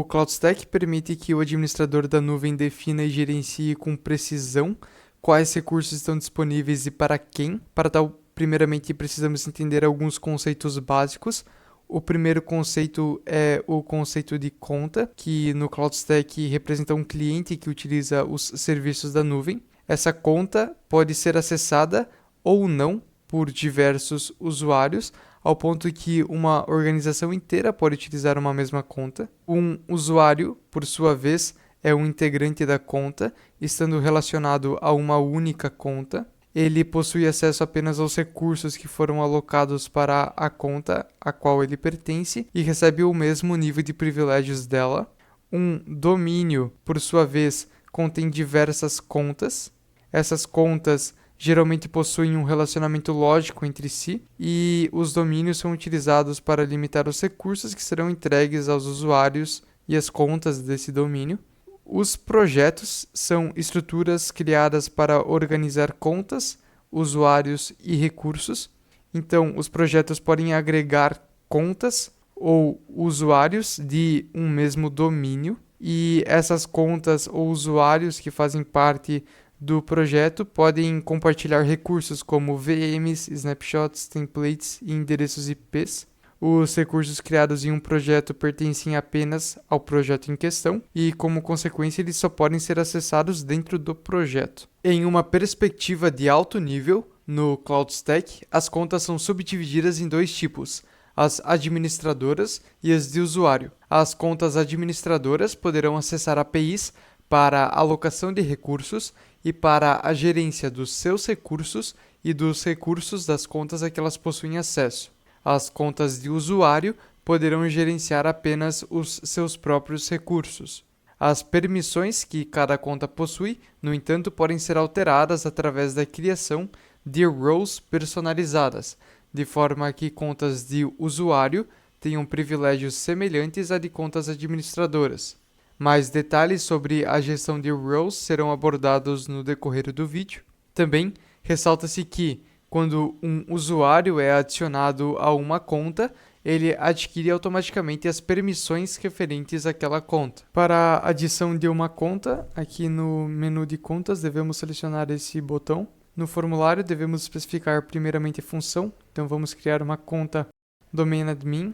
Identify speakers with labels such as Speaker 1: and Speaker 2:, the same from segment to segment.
Speaker 1: O CloudStack permite que o administrador da nuvem defina e gerencie com precisão quais recursos estão disponíveis e para quem. Para tal, primeiramente precisamos entender alguns conceitos básicos. O primeiro conceito é o conceito de conta, que no CloudStack representa um cliente que utiliza os serviços da nuvem. Essa conta pode ser acessada ou não por diversos usuários, ao ponto que uma organização inteira pode utilizar uma mesma conta. Um usuário, por sua vez, é um integrante da conta, estando relacionado a uma única conta. Ele possui acesso apenas aos recursos que foram alocados para a conta a qual ele pertence e recebe o mesmo nível de privilégios dela. Um domínio, por sua vez, contém diversas contas. Essas contas geralmente possuem um relacionamento lógico entre si, e os domínios são utilizados para limitar os recursos que serão entregues aos usuários e as contas desse domínio. Os projetos são estruturas criadas para organizar contas, usuários e recursos. Então, os projetos podem agregar contas ou usuários de um mesmo domínio, e essas contas ou usuários que fazem parte do projeto podem compartilhar recursos como VMs, snapshots, templates e endereços IPs. Os recursos criados em um projeto pertencem apenas ao projeto em questão e, como consequência, eles só podem ser acessados dentro do projeto. Em uma perspectiva de alto nível, no CloudStack, as contas são subdivididas em dois tipos: as administradoras e as de usuário. As contas administradoras poderão acessar APIs para alocação de recursos e para a gerência dos seus recursos e dos recursos das contas a que elas possuem acesso. As contas de usuário poderão gerenciar apenas os seus próprios recursos. As permissões que cada conta possui, no entanto, podem ser alteradas através da criação de roles personalizadas, de forma que contas de usuário tenham privilégios semelhantes a de contas administradoras. Mais detalhes sobre a gestão de roles serão abordados no decorrer do vídeo. Também ressalta-se que, quando um usuário é adicionado a uma conta, ele adquire automaticamente as permissões referentes àquela conta. Para a adição de uma conta, aqui no menu de contas devemos selecionar esse botão. No formulário devemos especificar primeiramente a função, então vamos criar uma conta domain admin.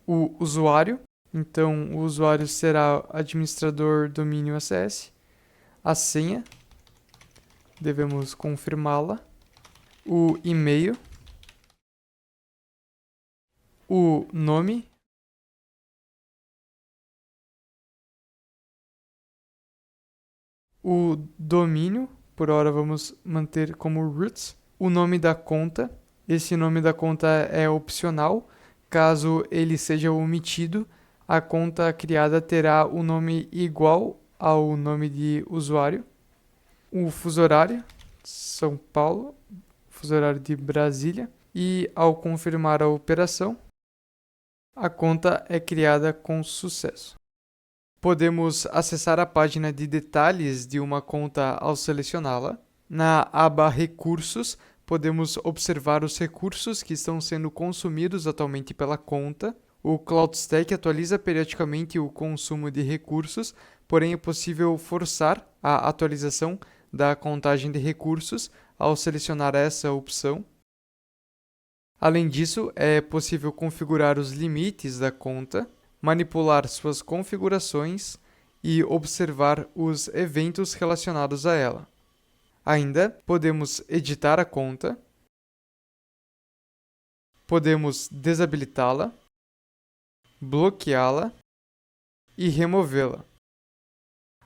Speaker 1: O usuário, então o usuário será administrador domínio ACS. A senha, devemos confirmá-la. O e-mail, o nome, o domínio, por hora vamos manter como roots, o nome da conta. Esse nome da conta é opcional. Caso ele seja omitido, a conta criada terá o nome igual ao nome de usuário. O fuso horário, São Paulo, fuso horário de Brasília. E ao confirmar a operação, a conta é criada com sucesso. Podemos acessar a página de detalhes de uma conta ao selecioná-la. Na aba Recursos, podemos observar os recursos que estão sendo consumidos atualmente pela conta. O CloudStack atualiza periodicamente o consumo de recursos, porém é possível forçar a atualização da contagem de recursos ao selecionar essa opção. Além disso, é possível configurar os limites da conta, manipular suas configurações e observar os eventos relacionados a ela. Ainda podemos editar a conta, podemos desabilitá-la, bloqueá-la e removê-la.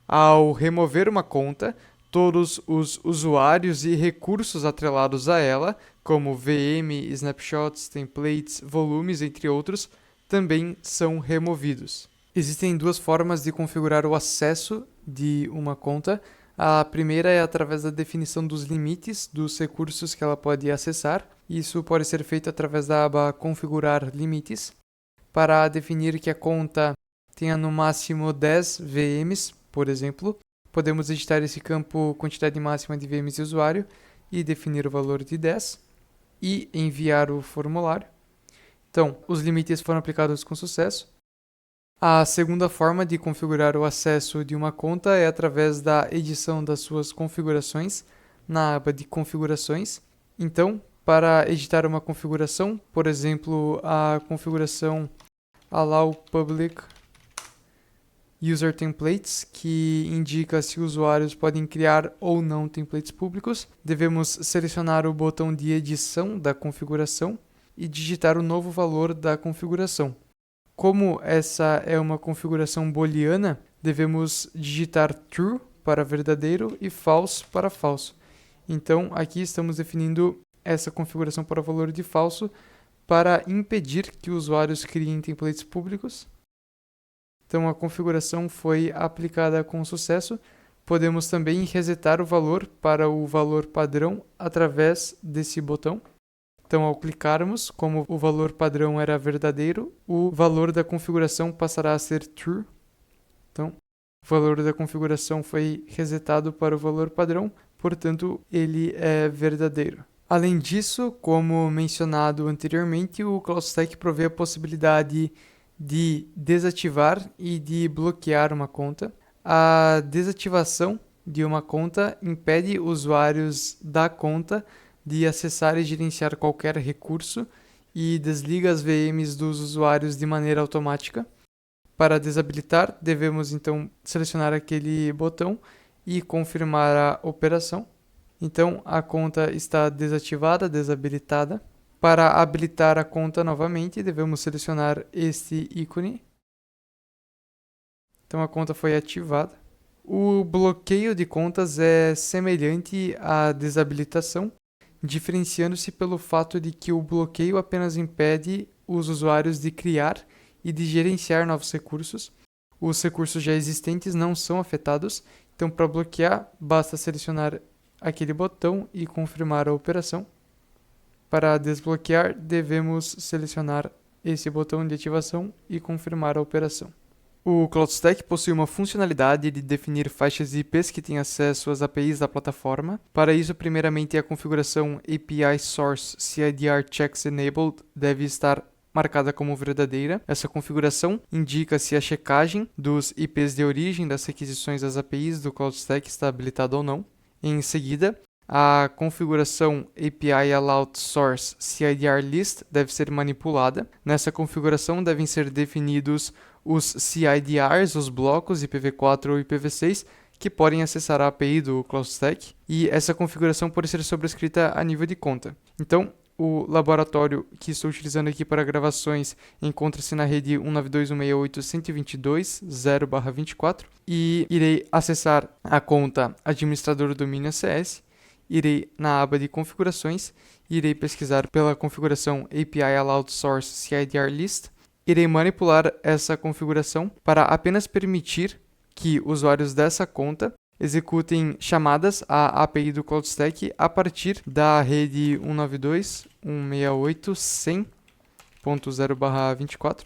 Speaker 1: Ao remover uma conta, todos os usuários e recursos atrelados a ela, como VM, snapshots, templates, volumes, entre outros, também são removidos. Existem duas formas de configurar o acesso de uma conta. A primeira é através da definição dos limites dos recursos que ela pode acessar. Isso pode ser feito através da aba Configurar Limites. Para definir que a conta tenha no máximo 10 VMs, por exemplo, podemos editar esse campo quantidade máxima de VMs de usuário e definir o valor de 10 e enviar o formulário. Então, os limites foram aplicados com sucesso. A segunda forma de configurar o acesso de uma conta é através da edição das suas configurações na aba de configurações. Então, para editar uma configuração, por exemplo, a configuração Allow Public User Templates, que indica se usuários podem criar ou não templates públicos, devemos selecionar o botão de edição da configuração e digitar o novo valor da configuração. Como essa é uma configuração booleana, devemos digitar true para verdadeiro e false para falso. Então, aqui estamos definindo essa configuração para o valor de falso para impedir que usuários criem templates públicos. Então, a configuração foi aplicada com sucesso. Podemos também resetar o valor para o valor padrão através desse botão. Então, ao clicarmos, como o valor padrão era verdadeiro, o valor da configuração passará a ser true. Então, o valor da configuração foi resetado para o valor padrão, portanto, ele é verdadeiro. Além disso, como mencionado anteriormente, o CloudStack provê a possibilidade de desativar e de bloquear uma conta. A desativação de uma conta impede usuários da conta de acessar e gerenciar qualquer recurso e desliga as VMs dos usuários de maneira automática. Para desabilitar, devemos então selecionar aquele botão e confirmar a operação. Então, a conta está desativada, desabilitada. Para habilitar a conta novamente, devemos selecionar este ícone. Então, a conta foi ativada. O bloqueio de contas é semelhante à desabilitação, diferenciando-se pelo fato de que o bloqueio apenas impede os usuários de criar e de gerenciar novos recursos. Os recursos já existentes não são afetados, então para bloquear basta selecionar aquele botão e confirmar a operação. Para desbloquear, devemos selecionar esse botão de ativação e confirmar a operação. O CloudStack possui uma funcionalidade de definir faixas de IPs que têm acesso às APIs da plataforma. Para isso, primeiramente, a configuração API Source CIDR Checks Enabled deve estar marcada como verdadeira. Essa configuração indica se a checagem dos IPs de origem das requisições das APIs do CloudStack está habilitada ou não. Em seguida, a configuração API Allowed Source CIDR List deve ser manipulada. Nessa configuração devem ser definidos os CIDRs, os blocos IPv4 ou IPv6, que podem acessar a API do CloudStack, e essa configuração pode ser sobrescrita a nível de conta. Então, o laboratório que estou utilizando aqui para gravações encontra-se na rede 192.168.122.0/24 e irei acessar a conta administrador do domínio ACS, irei na aba de configurações, irei pesquisar pela configuração API Allowed Source CIDR List, irei manipular essa configuração para apenas permitir que usuários dessa conta executem chamadas à API do CloudStack a partir da rede 192.168.100.0/24.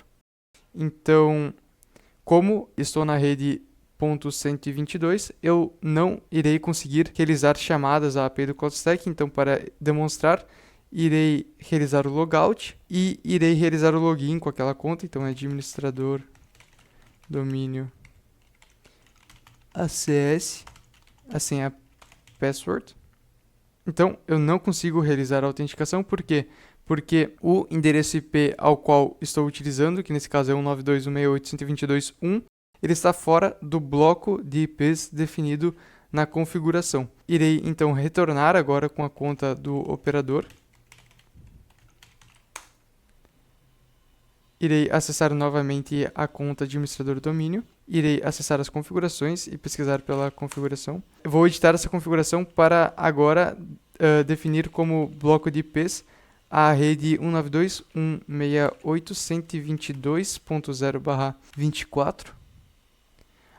Speaker 1: Então, como estou na rede .122, eu não irei conseguir realizar chamadas à API do CloudStack. Então, para demonstrar, irei realizar o logout e irei realizar o login com aquela conta. Então, administrador domínio ACS, a senha password. Então, eu não consigo realizar a autenticação. Por quê? Porque o endereço IP ao qual estou utilizando, que nesse caso é 192.168.122.1, ele está fora do bloco de IPs definido na configuração. Irei então retornar agora com a conta do operador. Irei acessar novamente a conta administrador do domínio. Irei acessar as configurações e pesquisar pela configuração. Eu vou editar essa configuração para agora definir como bloco de IPs a rede 192.168.122.0/24.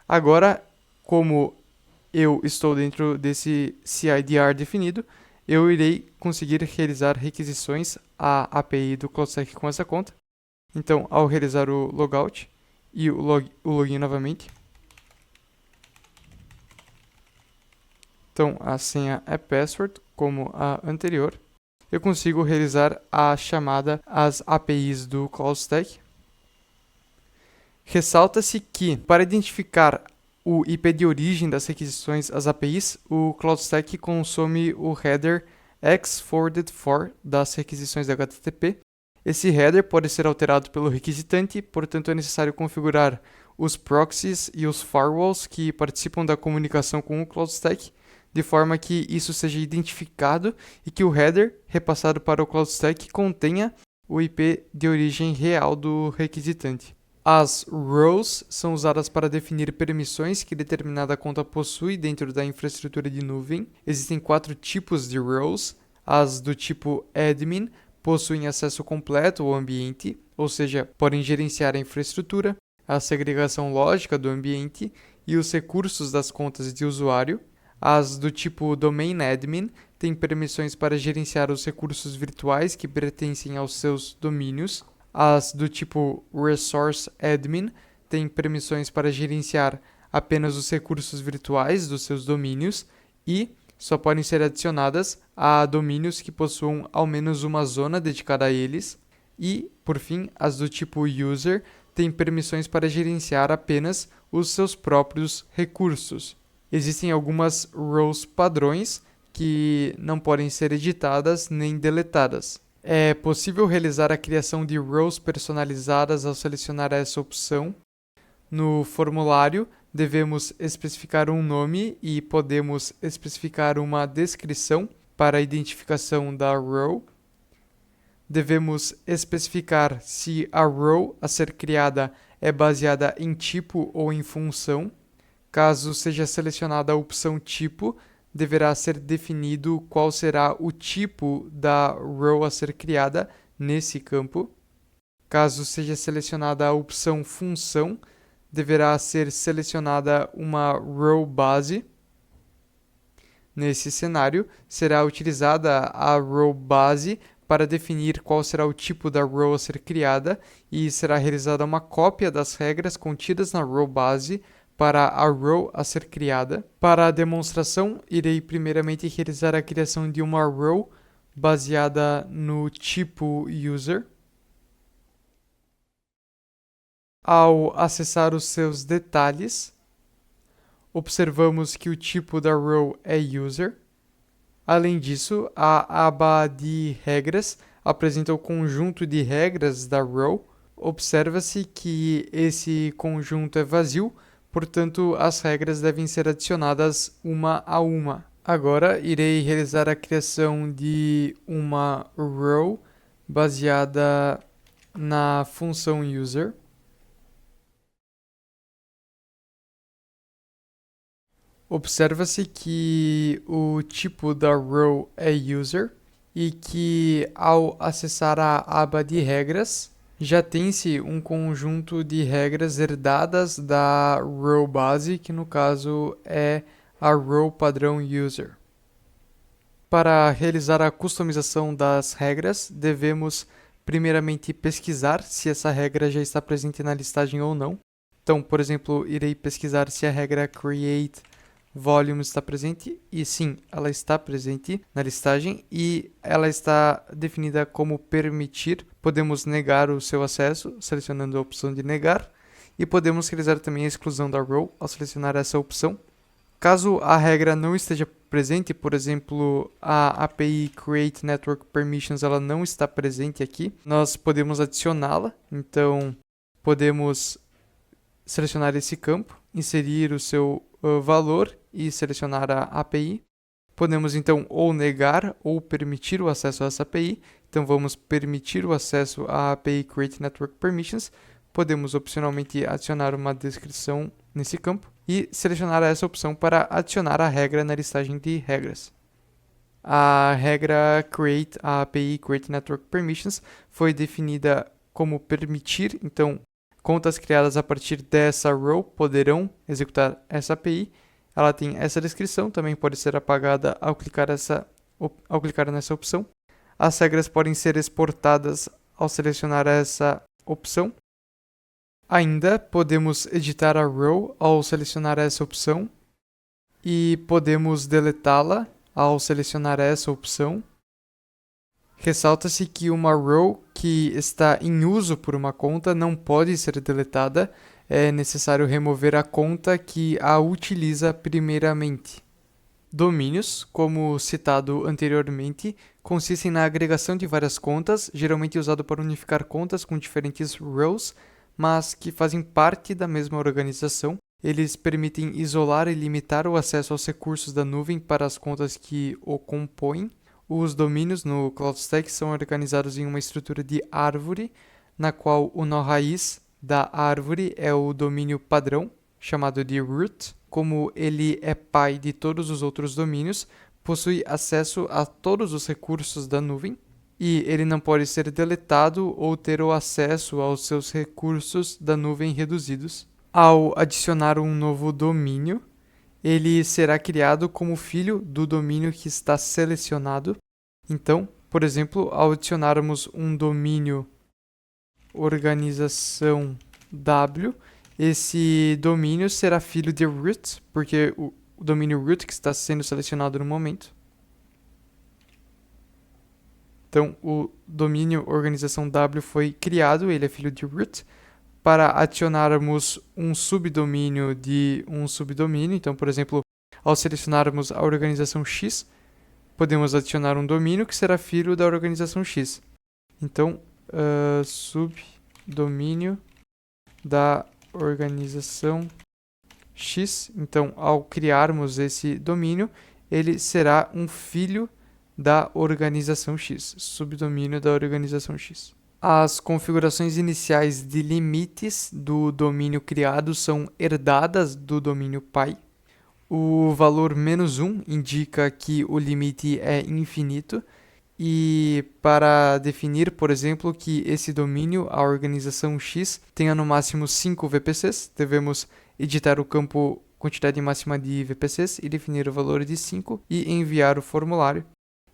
Speaker 1: Agora, como eu estou dentro desse CIDR definido, eu irei conseguir realizar requisições à API do CloudStack com essa conta. Então, ao realizar o logout e o login novamente, então a senha é password, como a anterior, eu consigo realizar a chamada às APIs do CloudStack. Ressalta-se que, para identificar o IP de origem das requisições às APIs, o CloudStack consome o header x-forwarded-for das requisições da HTTP. Esse header pode ser alterado pelo requisitante, portanto é necessário configurar os proxies e os firewalls que participam da comunicação com o CloudStack, de forma que isso seja identificado e que o header repassado para o CloudStack contenha o IP de origem real do requisitante. As roles são usadas para definir permissões que determinada conta possui dentro da infraestrutura de nuvem. Existem 4 tipos de roles. As do tipo admin possuem acesso completo ao ambiente, ou seja, podem gerenciar a infraestrutura, a segregação lógica do ambiente e os recursos das contas de usuário. As do tipo domain admin têm permissões para gerenciar os recursos virtuais que pertencem aos seus domínios. As do tipo Resource Admin têm permissões para gerenciar apenas os recursos virtuais dos seus domínios e só podem ser adicionadas a domínios que possuam ao menos uma zona dedicada a eles. E, por fim, as do tipo User têm permissões para gerenciar apenas os seus próprios recursos. Existem algumas roles padrões que não podem ser editadas nem deletadas. É possível realizar a criação de roles personalizadas ao selecionar essa opção. No formulário, devemos especificar um nome e podemos especificar uma descrição para a identificação da role. Devemos especificar se a role a ser criada é baseada em tipo ou em função. Caso seja selecionada a opção tipo, deverá ser definido qual será o tipo da role a ser criada nesse campo. Caso seja selecionada a opção função, deverá ser selecionada uma role base. Nesse cenário, será utilizada a role base para definir qual será o tipo da role a ser criada e será realizada uma cópia das regras contidas na role base para a role a ser criada. Para a demonstração, irei primeiramente realizar a criação de uma role baseada no tipo user. Ao acessar os seus detalhes, observamos que o tipo da role é user. Além disso, a aba de regras apresenta o conjunto de regras da role. Observa-se que esse conjunto é vazio, portanto, as regras devem ser adicionadas uma a uma. Agora, irei realizar a criação de uma role baseada na função user. Observa-se que o tipo da role é user e que, ao acessar a aba de regras, já tem-se um conjunto de regras herdadas da role base, que no caso é a role padrão user. Para realizar a customização das regras, devemos primeiramente pesquisar se essa regra já está presente na listagem ou não. Então, por exemplo, irei pesquisar se a regra create volume está presente, e sim, ela está presente na listagem e ela está definida como permitir. Podemos negar o seu acesso, selecionando a opção de negar, e podemos realizar também a exclusão da role ao selecionar essa opção. Caso a regra não esteja presente, por exemplo, a API Create Network Permissions ela não está presente aqui, nós podemos adicioná-la. Então, podemos selecionar esse campo, inserir o seu valor e selecionar a API. Podemos então ou negar ou permitir o acesso a essa API. Então vamos permitir o acesso à API Create Network Permissions. Podemos opcionalmente adicionar uma descrição nesse campo e selecionar essa opção para adicionar a regra na listagem de regras. A regra Create a API Create Network Permissions foi definida como permitir, então contas criadas a partir dessa role poderão executar essa API. Ela tem essa descrição, também pode ser apagada ao clicar nessa opção. As regras podem ser exportadas ao selecionar essa opção. Ainda podemos editar a role ao selecionar essa opção e podemos deletá-la ao selecionar essa opção. Ressalta-se que uma role que está em uso por uma conta não pode ser deletada. é necessário remover a conta que a utiliza primeiramente. Domínios, como citado anteriormente, consistem na agregação de várias contas, geralmente usado para unificar contas com diferentes rows, mas que fazem parte da mesma organização. Eles permitem isolar e limitar o acesso aos recursos da nuvem para as contas que o compõem. Os domínios no CloudStack são organizados em uma estrutura de árvore, na qual o nó raiz da árvore é o domínio padrão, chamado de root. Como ele é pai de todos os outros domínios, possui acesso a todos os recursos da nuvem e ele não pode ser deletado ou ter o acesso aos seus recursos da nuvem reduzidos. Ao adicionar um novo domínio, ele será criado como filho do domínio que está selecionado. Então, por exemplo, ao adicionarmos um domínio organização W, esse domínio será filho de root, porque o domínio root que está sendo selecionado no momento. Então, o domínio organização W foi criado, ele é filho de root. Para adicionarmos um subdomínio de um subdomínio, então, por exemplo, ao selecionarmos a organização X, podemos adicionar um domínio que será filho da organização X. Então, subdomínio da organização X. Então, ao criarmos esse domínio, ele será um filho da organização X, subdomínio da organização X. As configurações iniciais de limites do domínio criado são herdadas do domínio pai. O valor -1 indica que o limite é infinito. E para definir, por exemplo, que esse domínio, a organização X, tenha no máximo 5 VPCs, devemos editar o campo quantidade máxima de VPCs e definir o valor de 5 e enviar o formulário.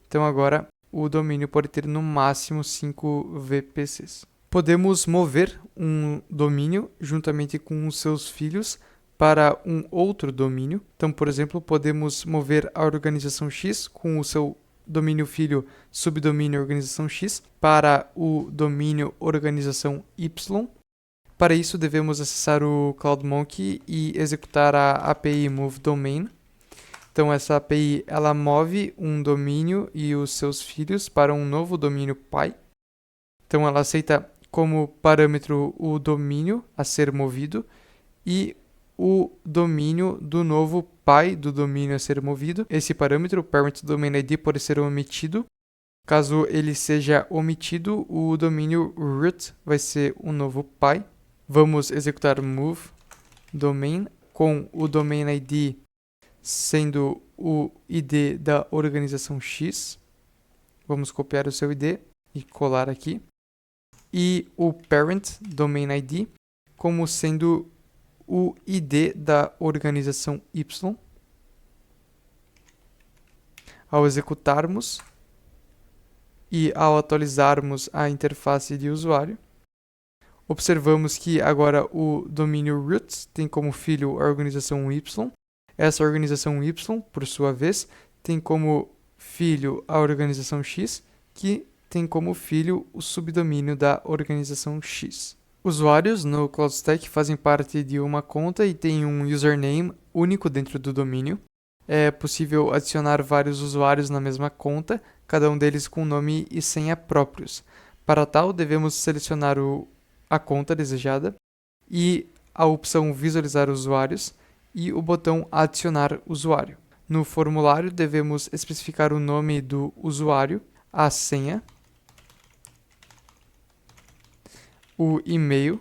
Speaker 1: Então agora o domínio pode ter no máximo 5 VPCs. Podemos mover um domínio juntamente com os seus filhos para um outro domínio. Então, por exemplo, podemos mover a organização X com o seu domínio filho subdomínio organização X para o domínio organização Y. Para isso, devemos acessar o CloudMonkey e executar a API moveDomain. Então, essa API ela move um domínio e os seus filhos para um novo domínio pai. Então, ela aceita como parâmetro o domínio a ser movido e o domínio do novo pai do domínio a ser movido. Esse parâmetro, parent domain ID, pode ser omitido. Caso ele seja omitido, o domínio root vai ser o novo pai. Vamos executar move domain com o domain ID sendo o ID da organização X. Vamos copiar o seu ID e colar aqui. E o parent domain ID como sendo o ID da organização Y. Ao executarmos e ao atualizarmos a interface de usuário, observamos que agora o domínio root tem como filho a organização Y. Essa organização Y, por sua vez, tem como filho a organização X, que tem como filho o subdomínio da organização X. Usuários no CloudStack fazem parte de uma conta e têm um username único dentro do domínio. É possível adicionar vários usuários na mesma conta, cada um deles com nome e senha próprios. Para tal, devemos selecionar a conta desejada e a opção Visualizar usuários e o botão Adicionar usuário. No formulário, devemos especificar o nome do usuário, a senha, o e-mail,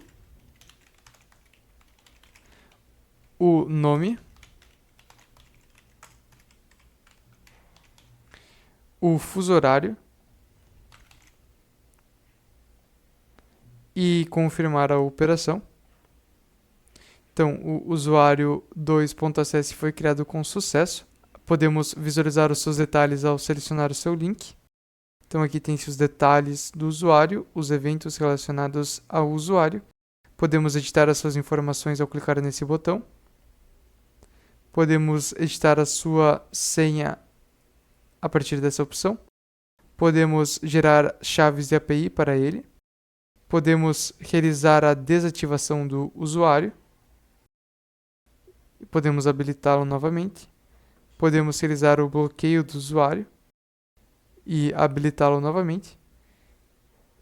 Speaker 1: o nome, o fuso horário e confirmar a operação. Então, o usuário 2.ss foi criado com sucesso. Podemos visualizar os seus detalhes ao selecionar o seu link. Então, aqui tem os detalhes do usuário, os eventos relacionados ao usuário. Podemos editar as suas informações ao clicar nesse botão. Podemos editar a sua senha a partir dessa opção. Podemos gerar chaves de API para ele. Podemos realizar a desativação do usuário. Podemos habilitá-lo novamente. Podemos realizar o bloqueio do usuário e habilitá-lo novamente.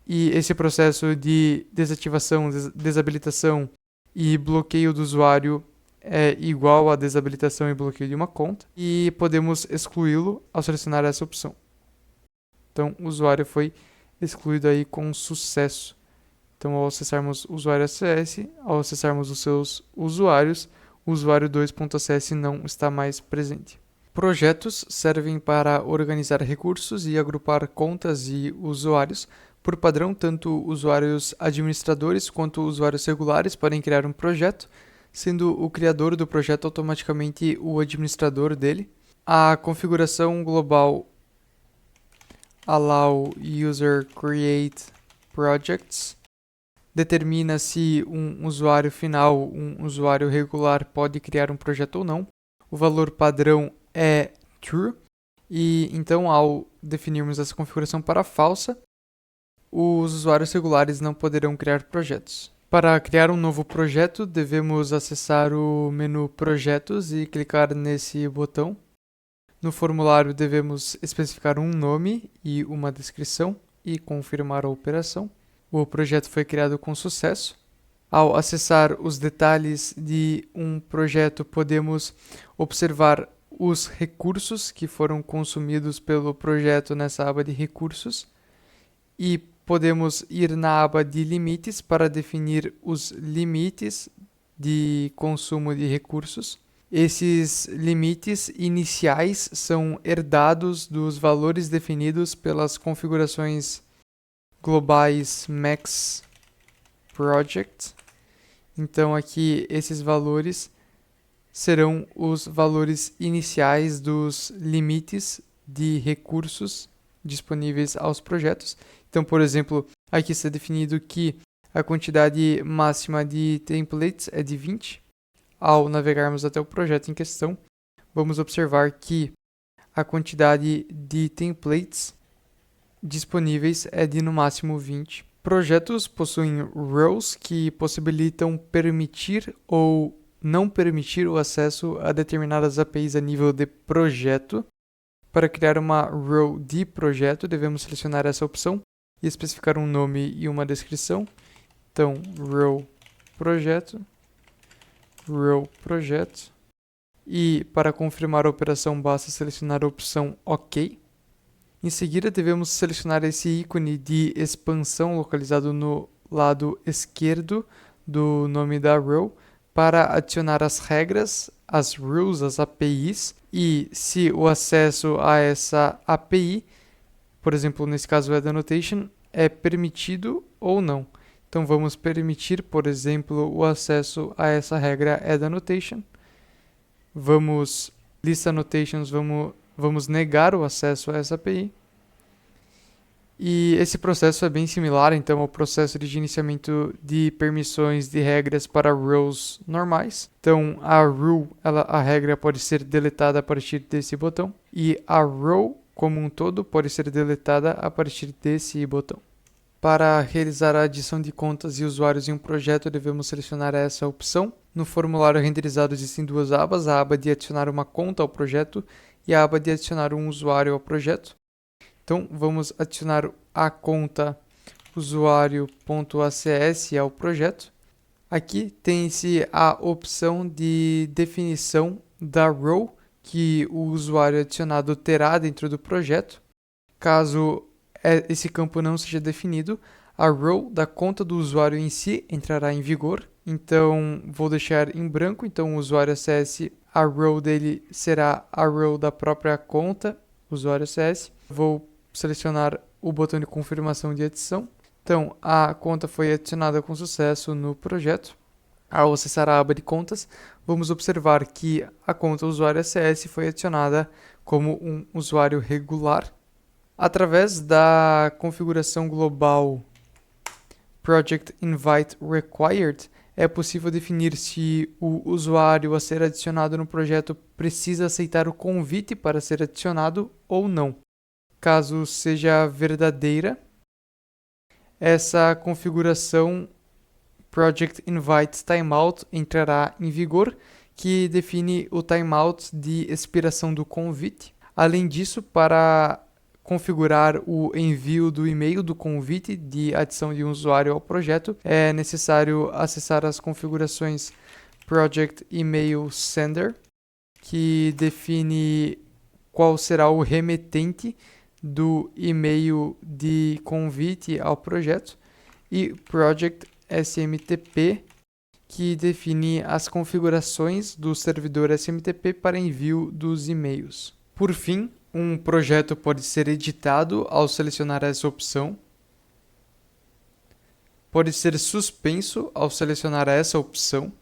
Speaker 1: E esse processo de desativação, desabilitação e bloqueio do usuário é igual a desabilitação e bloqueio de uma conta. E podemos excluí-lo ao selecionar essa opção. Então, o usuário foi excluído aí com sucesso. Então, ao acessarmos o usuário ACS, ao acessarmos os seus usuários, o usuário 2.cs não está mais presente. Projetos servem para organizar recursos e agrupar contas e usuários. Por padrão, tanto usuários administradores quanto usuários regulares podem criar um projeto, sendo o criador do projeto automaticamente o administrador dele. A configuração global Allow User Create Projects determina se um usuário final, um usuário regular, pode criar um projeto ou não. O valor padrão é true, e então ao definirmos essa configuração para falsa, os usuários regulares não poderão criar projetos. Para criar um novo projeto, devemos acessar o menu Projetos e clicar nesse botão. No formulário devemos especificar um nome e uma descrição e confirmar a operação. O projeto foi criado com sucesso. Ao acessar os detalhes de um projeto, podemos observar os recursos que foram consumidos pelo projeto nessa aba de recursos e podemos ir na aba de limites para definir os limites de consumo de recursos. Esses limites iniciais são herdados dos valores definidos pelas configurações globais max project. Então aqui esses valores serão os valores iniciais dos limites de recursos disponíveis aos projetos. Então, por exemplo, aqui está definido que a quantidade máxima de templates é de 20. Ao navegarmos até o projeto em questão, vamos observar que a quantidade de templates disponíveis é de no máximo 20. Projetos possuem roles que possibilitam permitir ou não permitir o acesso a determinadas APIs a nível de projeto. Para criar uma role de projeto, devemos selecionar essa opção e especificar um nome e uma descrição. Então, role projeto. E para confirmar a operação, basta selecionar a opção OK. Em seguida, devemos selecionar esse ícone de expansão localizado no lado esquerdo do nome da role para adicionar as regras, as rules, as APIs, e se o acesso a essa API, por exemplo, nesse caso Add Annotation, é permitido ou não. Então vamos permitir, por exemplo, o acesso a essa regra Add Annotation. Vamos List Annotations, vamos negar o acesso a essa API. E esse processo é bem similar, então, ao processo de gerenciamento de permissões de regras para roles normais. Então, a regra pode ser deletada a partir desse botão. E a role, como um todo, pode ser deletada a partir desse botão. Para realizar a adição de contas e usuários em um projeto, devemos selecionar essa opção. No formulário renderizado existem duas abas, a aba de adicionar uma conta ao projeto e a aba de adicionar um usuário ao projeto. Então, vamos adicionar a conta usuário.acs ao projeto. Aqui tem-se a opção de definição da role que o usuário adicionado terá dentro do projeto. Caso esse campo não seja definido, a role da conta do usuário em si entrará em vigor. Então, vou deixar em branco. Então, o usuário ACS, a role dele será a role da própria conta usuário ACS. Vou selecionar o botão de confirmação de adição. Então, a conta foi adicionada com sucesso no projeto. Ao acessar a aba de contas, vamos observar que a conta usuário ACS foi adicionada como um usuário regular. Através da configuração global Project Invite Required, é possível definir se o usuário a ser adicionado no projeto precisa aceitar o convite para ser adicionado ou não. Caso seja verdadeira, essa configuração Project Invite Timeout entrará em vigor, que define o timeout de expiração do convite. Além disso, para configurar o envio do e-mail do convite de adição de um usuário ao projeto, é necessário acessar as configurações Project Email Sender, que define qual será o remetente do e-mail de convite ao projeto, e Project SMTP, que define as configurações do servidor SMTP para envio dos e-mails. Por fim, um projeto pode ser editado ao selecionar essa opção, pode ser suspenso ao selecionar essa opção.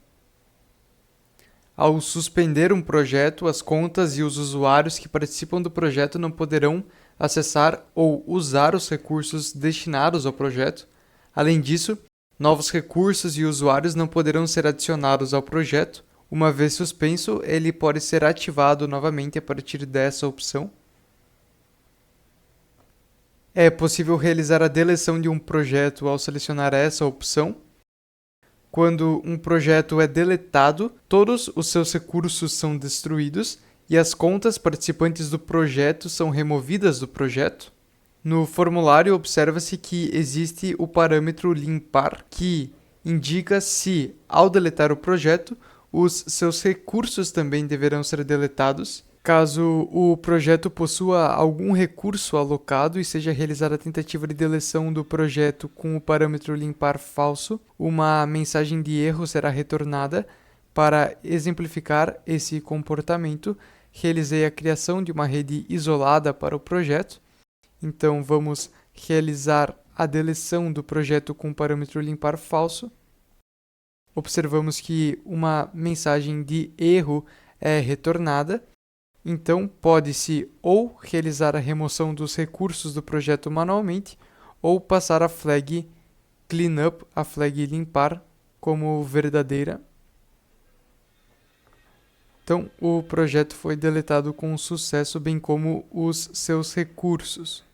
Speaker 1: Ao suspender um projeto, as contas e os usuários que participam do projeto não poderão acessar ou usar os recursos destinados ao projeto. Além disso, novos recursos e usuários não poderão ser adicionados ao projeto. Uma vez suspenso, ele pode ser ativado novamente a partir dessa opção. É possível realizar a deleção de um projeto ao selecionar essa opção. Quando um projeto é deletado, todos os seus recursos são destruídos e as contas participantes do projeto são removidas do projeto. No formulário, observa-se que existe o parâmetro limpar, que indica se, ao deletar o projeto, os seus recursos também deverão ser deletados. Caso o projeto possua algum recurso alocado e seja realizada a tentativa de deleção do projeto com o parâmetro limpar falso, uma mensagem de erro será retornada. Para exemplificar esse comportamento, realizei a criação de uma rede isolada para o projeto. Então, vamos realizar a deleção do projeto com o parâmetro limpar falso. Observamos que uma mensagem de erro é retornada. Então, pode-se ou realizar a remoção dos recursos do projeto manualmente, ou passar a flag cleanup, a flag limpar, como verdadeira. Então, o projeto foi deletado com sucesso, bem como os seus recursos.